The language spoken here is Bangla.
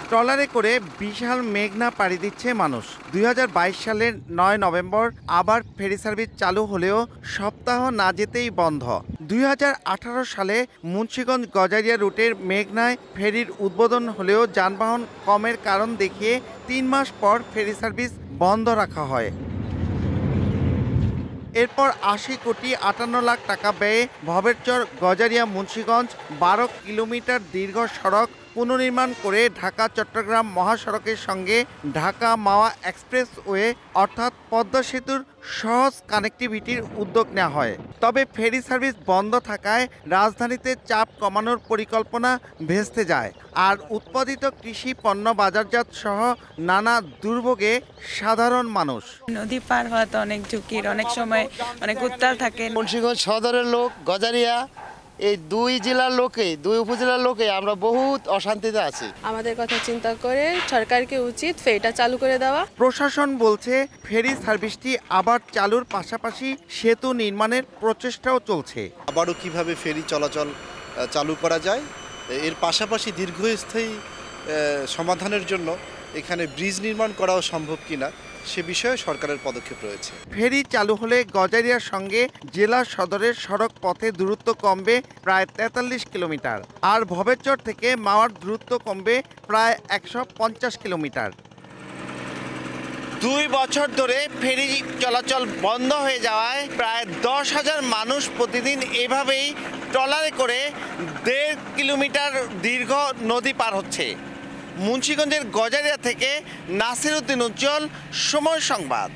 ট্রলারে করে বিশাল মেঘনা পাড়ি দিচ্ছে মানুষ। 2022 সালের 9 নভেম্বর আবার ফেরি সার্ভিস চালু হলেও সপ্তাহ না যেতেই বন্ধ। 2018 সালে মুন্সিগঞ্জ গজারিয়া রুটের মেঘনায় ফেরির উদ্বোধন হলেও যানবাহন কমের কারণ দেখিয়ে 3 মাস পর ফেরি সার্ভিস বন্ধ রাখা হয়। এরপর 80 কোটি 58 লাখ টাকা ব্যয়ে ভবেরচর গজারিয়া মুন্সিগঞ্জ 12 কিলোমিটার দীর্ঘ সড়ক পুনর্নির্মাণ করে ঢাকা চট্টগ্রাম মহাসড়কের সঙ্গে ঢাকা মাওয়া এক্সপ্রেসওয়ে অর্থাৎ পদ্মা সেতুর সহজ কানেক্টিভিটির উদ্যোগ নেওয়া হয়। তবে ফেরি সার্ভিস বন্ধ থাকায় রাজধানীতে চাপ কমানোর পরিকল্পনা ভেস্তে যায়, আর উৎপাদিত কৃষি পণ্য বাজারজাত সহ নানা দুর্ভোগে সাধারণ মানুষ। নদী পার হওয়া তো অনেক ঝুঁকির, অনেক সময় অনেক উত্তাল থাকে। মুন্সিগঞ্জ সদরের লোক, গজারিয়া, এই দুই জেলার লোকে, দুই উপজেলার লোকে আমরা বহুত অশান্তিতে আছি। আমাদের কথা চিন্তা করে সরকারকে উচিত ফেরিটা চালু করে দেওয়া। প্রশাসন বলছে ফেরি সার্ভিসটি আবার চালুর পাশাপাশি সেতু নির্মাণের প্রচেষ্টাও চলছে। আবারও কিভাবে ফেরি চলাচল চালু করা যায়, এর পাশাপাশি দীর্ঘস্থায়ী সমাধানের জন্য এখানে ব্রিজ নির্মাণ করাও সম্ভব কিনা সে বিষয়ে সরকারের পদক্ষেপ রয়েছে। ফেরি চালু হলে গজারিয়ার সঙ্গে জেলা সদরের সড়ক পথে দূরত্ব কমবে প্রায় 43 কিলোমিটার, আর ভবেরচর থেকে মাওয়ার দূরত্ব কমবে প্রায় 150 কিলোমিটার। 2 বছর ধরে ফেরি চলাচল বন্ধ হয়ে যাওয়ায় প্রায় 10,000 মানুষ প্রতিদিন এভাবেই ট্রলারে করে 1.5 কিলোমিটার দীর্ঘ নদী পার হচ্ছে। মুন্সিগঞ্জের গজারিয়া থেকে নাসির উদ্দিন উজ্জ্বল, সময় সংবাদ।